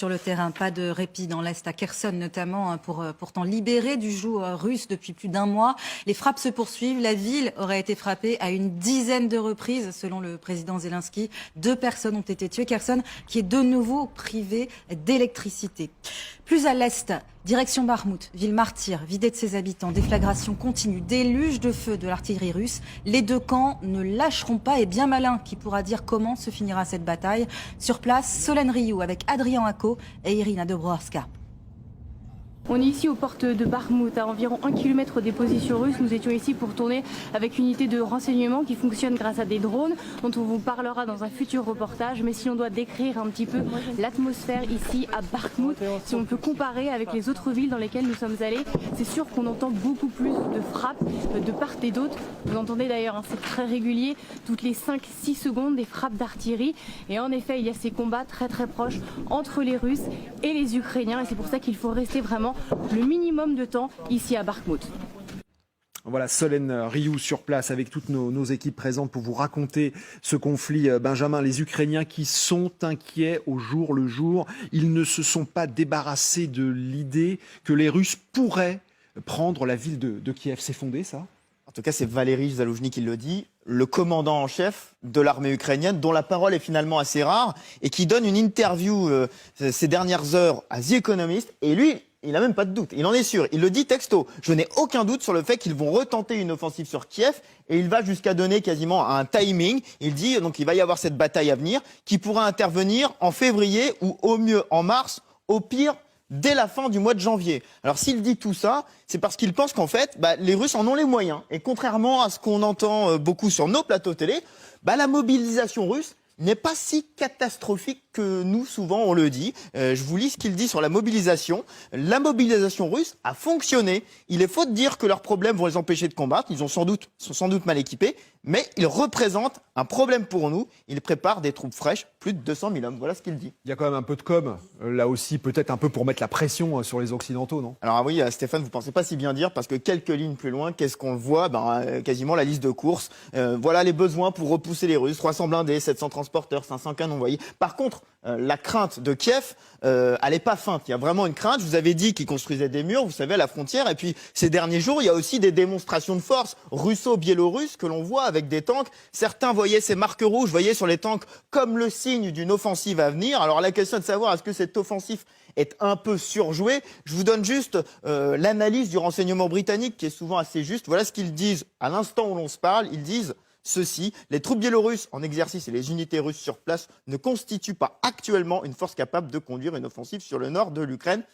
Sur le terrain, pas de répit dans l'Est, à Kherson notamment, pourtant libérée du joug russe depuis plus d'un mois. Les frappes se poursuivent. La ville aurait été frappée à une dizaine de reprises, selon le président Zelensky. 2 personnes ont été tuées. Kherson, qui est de nouveau privée d'électricité. Plus à l'Est, direction Bakhmout, ville martyre, vidée de ses habitants. Déflagration continue, déluge de feu de l'artillerie russe. Les 2 camps ne lâcheront pas, et bien malin qui pourra dire comment se finira cette bataille. Sur place, Solène Rioux avec Adrien Acco et Irina Dobrowarska. On est ici aux portes de Bakhmout, à environ 1 km des positions russes. Nous étions ici pour tourner avec une unité de renseignement qui fonctionne grâce à des drones dont on vous parlera dans un futur reportage. Mais si on doit décrire un petit peu l'atmosphère ici à Bakhmout, si on peut comparer avec les autres villes dans lesquelles nous sommes allés, c'est sûr qu'on entend beaucoup plus de frappes de part et d'autre. Vous entendez d'ailleurs, hein, c'est très régulier, toutes les 5-6 secondes des frappes d'artillerie. Et en effet, il y a ces combats très proches entre les Russes et les Ukrainiens. Et c'est pour ça qu'il faut rester vraiment le minimum de temps ici à Bakhmout. Voilà, Solène Rioux sur place avec toutes nos équipes présentes pour vous raconter ce conflit. Benjamin, les Ukrainiens qui sont inquiets au jour le jour, ils ne se sont pas débarrassés de l'idée que les Russes pourraient prendre la ville de Kiev. C'est fondé, ça ? En tout cas, c'est Valéry Zaloujny qui le dit, le commandant en chef de l'armée ukrainienne, dont la parole est finalement assez rare, et qui donne une interview ces dernières heures à The Economist, et lui, il n'a même pas de doute, il en est sûr, il le dit texto. Je n'ai aucun doute sur le fait qu'ils vont retenter une offensive sur Kiev, et il va jusqu'à donner quasiment un timing. Il dit donc il va y avoir cette bataille à venir, qui pourra intervenir en février, ou au mieux en mars, au pire dès la fin du mois de janvier. Alors s'il dit tout ça, c'est parce qu'il pense qu'en fait, les Russes en ont les moyens. Et contrairement à ce qu'on entend beaucoup sur nos plateaux télé, la mobilisation russe n'est pas si catastrophique que nous, souvent, on le dit. Je vous lis ce qu'il dit sur la mobilisation. La mobilisation russe a fonctionné. Il est faux de dire que leurs problèmes vont les empêcher de combattre. Ils sont sans doute mal équipés. Mais ils représentent un problème pour nous. Ils préparent des troupes fraîches, plus de 200 000 hommes. Voilà ce qu'il dit. Il y a quand même un peu de com, là aussi, peut-être un peu pour mettre la pression sur les Occidentaux, non ? Alors oui, Stéphane, vous ne pensez pas si bien dire, parce que quelques lignes plus loin, qu'est-ce qu'on voit ? Quasiment la liste de courses. Voilà les besoins pour repousser les Russes. 300 blindés, 700 transporteurs, 500 canons, vous voyez. Par contre, la crainte de Kiev, elle n'est pas feinte. Il y a vraiment une crainte. Je vous avais dit qu'ils construisaient des murs, vous savez, à la frontière. Et puis, ces derniers jours, il y a aussi des démonstrations de force russo-biélorusses que l'on voit avec des tanks. Certains voyaient ces marques rouges, voyaient sur les tanks, comme le signe d'une offensive à venir. Alors, la question est de savoir, est-ce que cette offensive est un peu surjouée ? Je vous donne juste l'analyse du renseignement britannique, qui est souvent assez juste. Voilà ce qu'ils disent à l'instant où l'on se parle. Ils disent ceci: les troupes biélorusses en exercice et les unités russes sur place ne constituent pas actuellement une force capable de conduire une offensive sur le nord de l'Ukraine.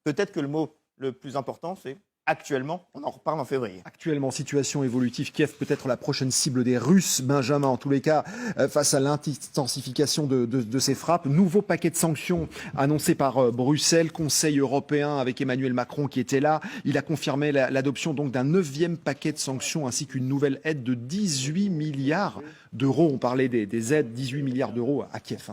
Peut-être que le mot le plus important, c'est actuellement. On en reparle en février. Actuellement, situation évolutive. Kiev peut être la prochaine cible des Russes. Benjamin, en tous les cas, face à l'intensification de ces frappes. Nouveau paquet de sanctions annoncé par Bruxelles. Conseil européen avec Emmanuel Macron qui était là. Il a confirmé l'adoption donc d'un 9e paquet de sanctions ainsi qu'une nouvelle aide de 18 milliards d'euros. On parlait des aides, 18 milliards d'euros à Kiev.